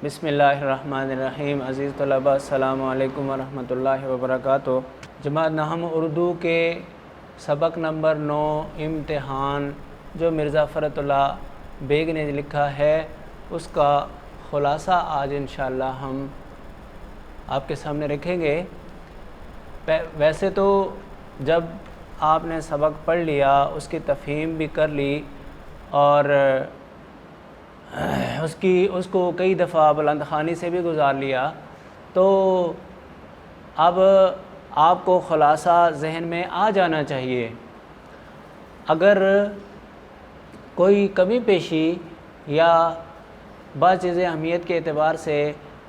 بسم اللہ الرحمن الرحیم۔ عزیز طلباء السلام علیکم ورحمۃ اللہ وبرکاتہ۔ جماعت نحو اردو کے سبق نمبر 9 امتحان جو مرزا فرت اللہ بیگ نے لکھا ہے اس کا خلاصہ آج انشاءاللہ ہم آپ کے سامنے رکھیں گے۔ ویسے تو جب آپ نے سبق پڑھ لیا، اس کی تفہیم بھی کر لی اور اس کو کئی دفعہ بلند خوانی سے بھی گزار لیا، تو اب آپ کو خلاصہ ذہن میں آ جانا چاہیے۔ اگر کوئی کمی پیشی یا بعض چیزیں اہمیت کے اعتبار سے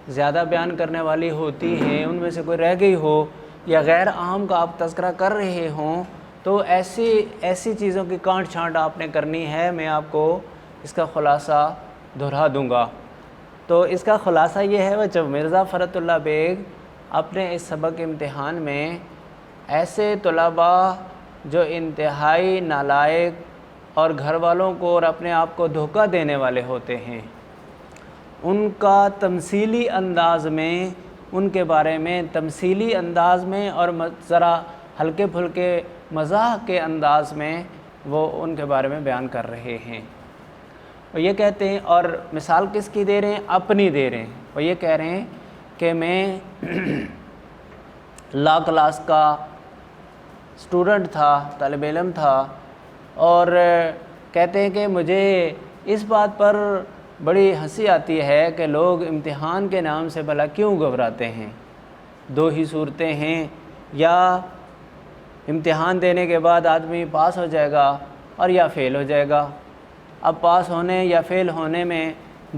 زیادہ بیان کرنے والی ہوتی ہیں، ان میں سے کوئی رہ گئی ہو یا غیر عام کا آپ تذکرہ کر رہے ہوں، تو ایسی چیزوں کی کانٹ چھانٹ آپ نے کرنی ہے۔ میں آپ کو اس کا خلاصہ دہرا دوں گا۔ تو اس کا خلاصہ یہ ہے جب مرزا فرت اللہ بیگ اپنے اس سبق امتحان میں ایسے طلباء جو انتہائی نالائق اور گھر والوں کو اور اپنے آپ کو دھوکہ دینے والے ہوتے ہیں، ان کا تمثیلی انداز میں، ان کے بارے میں تمثیلی انداز میں اور ذرا ہلکے پھلکے مزاح کے انداز میں وہ ان کے بارے میں بیان کر رہے ہیں۔ وہ یہ کہتے ہیں، اور مثال کس کی دے رہے ہیں؟ اپنی دے رہے ہیں۔ وہ یہ کہہ رہے ہیں کہ میں لا کلاس کا اسٹوڈنٹ تھا، طالب علم تھا، اور کہتے ہیں کہ مجھے اس بات پر بڑی ہنسی آتی ہے کہ لوگ امتحان کے نام سے بھلا کیوں گھبراتے ہیں۔ دو ہی صورتیں ہیں، یا امتحان دینے کے بعد آدمی پاس ہو جائے گا اور یا فیل ہو جائے گا۔ اب پاس ہونے یا فیل ہونے میں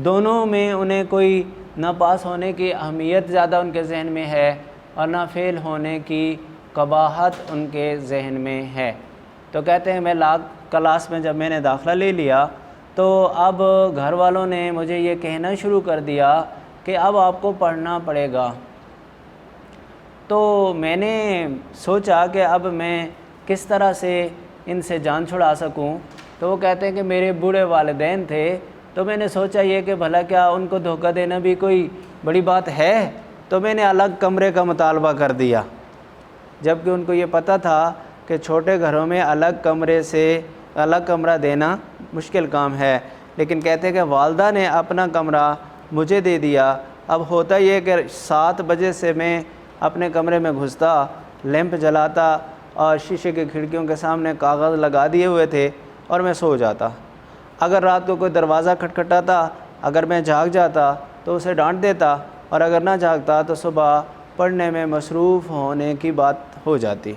دونوں میں انہیں کوئی نہ پاس ہونے کی اہمیت زیادہ ان کے ذہن میں ہے اور نہ فیل ہونے کی قباحت ان کے ذہن میں ہے۔ تو کہتے ہیں میں لا کلاس میں جب میں نے داخلہ لے لیا تو اب گھر والوں نے مجھے یہ کہنا شروع کر دیا کہ اب آپ کو پڑھنا پڑے گا۔ تو میں نے سوچا کہ اب میں کس طرح سے ان سے جان چھڑا سکوں۔ تو وہ کہتے ہیں کہ میرے بوڑھے والدین تھے، تو میں نے سوچا یہ کہ بھلا کیا ان کو دھوکہ دینا بھی کوئی بڑی بات ہے، تو میں نے الگ کمرے کا مطالبہ کر دیا، جبکہ ان کو یہ پتہ تھا کہ چھوٹے گھروں میں الگ کمرے سے الگ کمرہ دینا مشکل کام ہے، لیکن کہتے ہیں کہ والدہ نے اپنا کمرہ مجھے دے دیا۔ اب ہوتا یہ کہ 7 بجے سے میں اپنے کمرے میں گھستا، لیمپ جلاتا اور شیشے کی کھڑکیوں کے سامنے کاغذ لگا دیے ہوئے تھے اور میں سو جاتا۔ اگر رات کو کوئی دروازہ کھٹکھٹاتا، اگر میں جاگ جاتا تو اسے ڈانٹ دیتا، اور اگر نہ جاگتا تو صبح پڑھنے میں مصروف ہونے کی بات ہو جاتی۔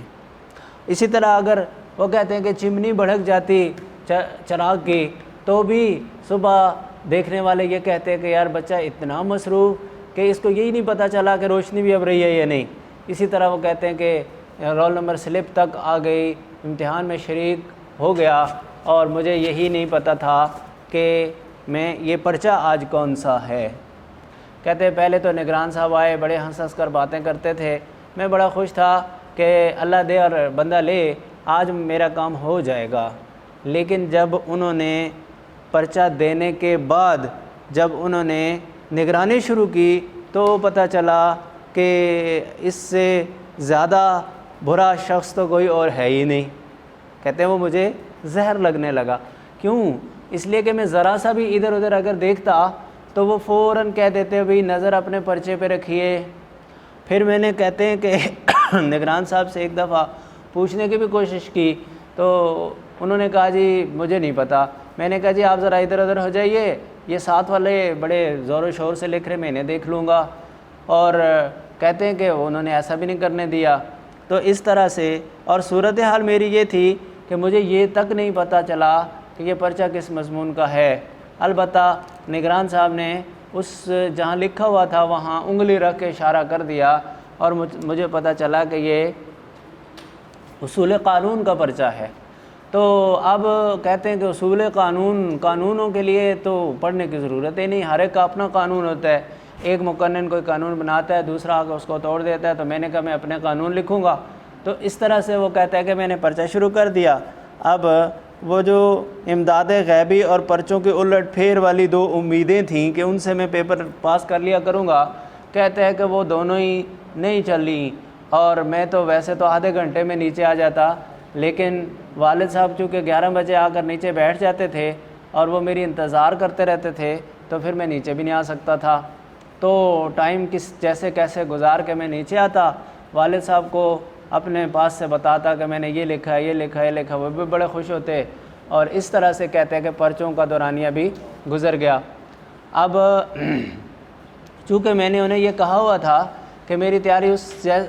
اسی طرح اگر وہ کہتے ہیں کہ چمنی بھڑک جاتی چراغ کی، تو بھی صبح دیکھنے والے یہ کہتے ہیں کہ یار بچہ اتنا مصروف کہ اس کو یہی نہیں پتہ چلا کہ روشنی بھی اب رہی ہے یا نہیں۔ اسی طرح وہ کہتے ہیں کہ رول نمبر سلپ تک آ گئی، امتحان میں شریک ہو گیا اور مجھے یہی نہیں پتہ تھا کہ میں یہ پرچہ آج کون سا ہے۔ کہتے ہیں پہلے تو نگران صاحب آئے، بڑے ہنس ہنس کر باتیں کرتے تھے، میں بڑا خوش تھا کہ اللہ دے اور بندہ لے، آج میرا کام ہو جائے گا۔ لیکن جب انہوں نے پرچہ دینے کے بعد جب انہوں نے نگرانی شروع کی تو پتہ چلا کہ اس سے زیادہ برا شخص تو کوئی اور ہے ہی نہیں۔ کہتے ہیں وہ مجھے زہر لگنے لگا۔ کیوں؟ اس لیے کہ میں ذرا سا بھی ادھر ادھر اگر دیکھتا تو وہ فوراً کہہ دیتے بھئی نظر اپنے پرچے پہ رکھیے۔ پھر میں نے کہتے ہیں کہ نگران صاحب سے ایک دفعہ پوچھنے کی بھی کوشش کی تو انہوں نے کہا جی مجھے نہیں پتہ۔ میں نے کہا جی آپ ذرا ادھر ادھر ہو جائیے، یہ ساتھ والے بڑے زور و شور سے لکھ رہے، میں نے دیکھ لوں گا۔ اور کہتے ہیں کہ انہوں نے ایسا بھی نہیں کرنے دیا۔ تو اس طرح سے، اور صورتحال میری یہ تھی کہ مجھے یہ تک نہیں پتہ چلا کہ یہ پرچہ کس مضمون کا ہے۔ البتہ نگران صاحب نے اس جہاں لکھا ہوا تھا وہاں انگلی رکھ کے اشارہ کر دیا اور مجھے پتہ چلا کہ یہ اصول قانون کا پرچہ ہے۔ تو اب کہتے ہیں کہ اصول قانونوں کے لیے تو پڑھنے کی ضرورت ہی نہیں، ہر ایک کا اپنا قانون ہوتا ہے۔ ایک مقنن کوئی قانون بناتا ہے، دوسرا آ کے اس کو توڑ دیتا ہے، تو میں نے کہا میں اپنے قانون لکھوں گا۔ تو اس طرح سے وہ کہتا ہے کہ میں نے پرچہ شروع کر دیا۔ اب وہ جو امداد غیبی اور پرچوں کے الٹ پھیر والی دو امیدیں تھیں کہ ان سے میں پیپر پاس کر لیا کروں گا، کہتے ہیں کہ وہ دونوں ہی نہیں چلی، اور میں تو ویسے تو آدھے گھنٹے میں نیچے آ جاتا، لیکن والد صاحب چونکہ 11 بجے آ کر نیچے بیٹھ جاتے تھے اور وہ میری انتظار کرتے رہتے تھے، تو پھر میں نیچے بھی نہیں آ سکتا تھا۔ تو ٹائم جیسے کیسے گزار کے میں نیچے آتا، والد صاحب کو اپنے پاس سے بتاتا کہ میں نے یہ لکھا ہے، یہ لکھا ہے، یہ لکھا، وہ بھی بڑے خوش ہوتے، اور اس طرح سے کہتے ہیں کہ پرچوں کا دورانیہ بھی گزر گیا۔ اب چونکہ میں نے انہیں یہ کہا ہوا تھا کہ میری تیاری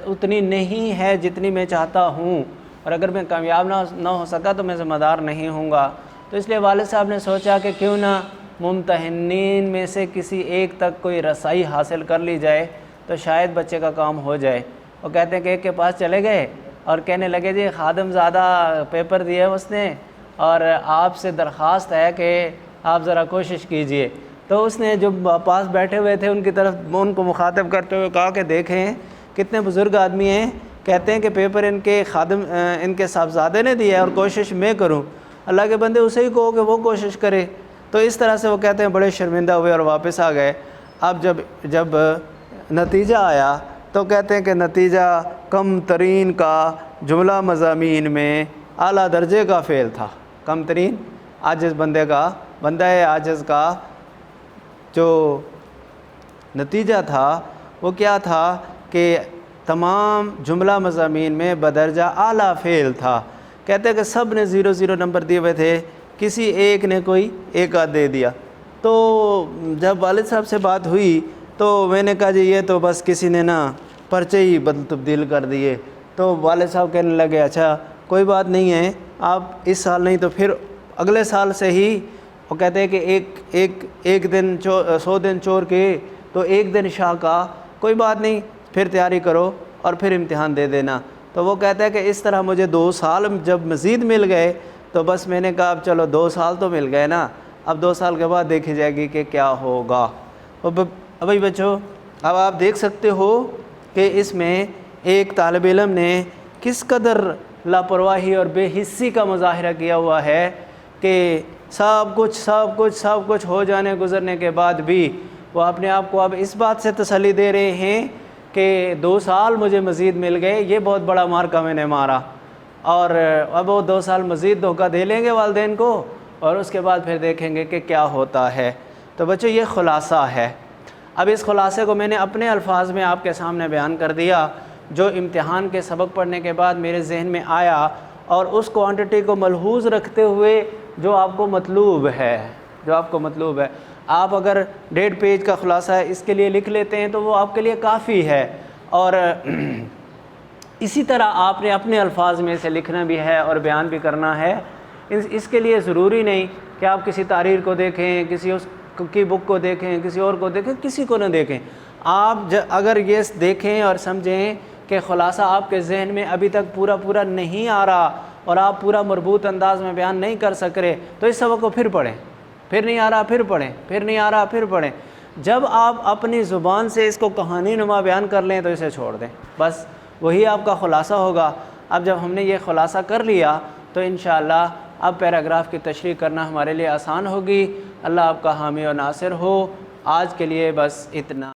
اتنی نہیں ہے جتنی میں چاہتا ہوں، اور اگر میں کامیاب نہ ہو سکا تو میں ذمہ دار نہیں ہوں گا، تو اس لیے والد صاحب نے سوچا کہ کیوں نہ ممتحنین میں سے کسی ایک تک کوئی رسائی حاصل کر لی جائے تو شاید بچے کا کام ہو جائے۔ وہ کہتے ہیں کہ ایک کے پاس چلے گئے اور کہنے لگے جی خادم زادہ پیپر دیے اس نے، اور آپ سے درخواست ہے کہ آپ ذرا کوشش کیجئے۔ تو اس نے جو پاس بیٹھے ہوئے تھے ان کو مخاطب کرتے ہوئے کہا کہ دیکھیں کتنے بزرگ آدمی ہیں، کہتے ہیں کہ پیپر ان کے صاحبزادے نے دیا ہے اور کوشش میں کروں، اللہ کے بندے اسے ہی کہو کہ وہ کوشش کرے۔ تو اس طرح سے وہ کہتے ہیں بڑے شرمندہ ہوئے اور واپس آ گئے۔ اب جب نتیجہ آیا تو کہتے ہیں کہ نتیجہ کم ترین کا جملہ مضامین میں اعلیٰ درجے کا فیل تھا۔ کم ترین عاجز بندہ عاجز کا جو نتیجہ تھا وہ کیا تھا کہ تمام جملہ مضامین میں بدرجہ اعلیٰ فیل تھا۔ کہتے ہیں کہ سب نے 0 نمبر دیے ہوئے تھے، کسی ایک نے کوئی ایک آدھ دے دیا۔ تو جب والد صاحب سے بات ہوئی تو میں نے کہا جی یہ تو بس کسی نے نا پرچے ہی تبدیل کر دیے۔ تو والد صاحب کہنے لگے اچھا کوئی بات نہیں ہے، آپ اس سال نہیں تو پھر اگلے سال سے ہی، وہ کہتے ہیں کہ ایک دن 100 دن چور کے تو ایک دن شاہ کا، کوئی بات نہیں پھر تیاری کرو اور پھر امتحان دے دینا۔ تو وہ کہتا ہے کہ اس طرح مجھے 2 سال جب مزید مل گئے تو بس میں نے کہا اب چلو 2 سال تو مل گئے نا، اب 2 سال کے بعد دیکھی جائے گی کہ کیا ہوگا۔ ابھی بچوں اب آپ دیکھ سکتے ہو کہ اس میں ایک طالب علم نے کس قدر لاپرواہی اور بے حسی کا مظاہرہ کیا ہوا ہے کہ سب کچھ ہو جانے گزرنے کے بعد بھی وہ اپنے آپ کو اب اس بات سے تسلی دے رہے ہیں کہ 2 سال مجھے مزید مل گئے، یہ بہت بڑا مارکا میں نے مارا، اور اب وہ 2 سال مزید دھوکہ دے لیں گے والدین کو، اور اس کے بعد پھر دیکھیں گے کہ کیا ہوتا ہے۔ تو بچوں یہ خلاصہ ہے۔ اب اس خلاصے کو میں نے اپنے الفاظ میں آپ کے سامنے بیان کر دیا، جو امتحان کے سبق پڑھنے کے بعد میرے ذہن میں آیا، اور اس کوانٹٹی کو ملحوظ رکھتے ہوئے جو آپ کو مطلوب ہے۔ آپ اگر 1.5 پیج کا خلاصہ ہے اس کے لیے لکھ لیتے ہیں تو وہ آپ کے لیے کافی ہے، اور اسی طرح آپ نے اپنے الفاظ میں سے لکھنا بھی ہے اور بیان بھی کرنا ہے۔ اس کے لیے ضروری نہیں کہ آپ کسی تحریر کو دیکھیں، کسی اس کی بک کو دیکھیں، کسی اور کو دیکھیں، کسی کو نہ دیکھیں۔ آپ اگر یہ دیکھیں اور سمجھیں کہ خلاصہ آپ کے ذہن میں ابھی تک پورا نہیں آ رہا اور آپ پورا مربوط انداز میں بیان نہیں کر سک رہے، تو اس سبق کو پھر پڑھیں، پھر نہیں آ رہا پھر پڑھیں، پھر نہیں آ رہا پھر پڑھیں۔ جب آپ اپنی زبان سے اس کو کہانی نما بیان کر لیں تو اسے چھوڑ دیں، بس وہی آپ کا خلاصہ ہوگا۔ اب جب ہم نے یہ خلاصہ کر لیا تو انشاءاللہ اب پیراگراف کی تشریح کرنا ہمارے لیے آسان ہوگی۔ اللہ آپ کا حامی و ناصر ہو۔ آج کے لیے بس اتنا۔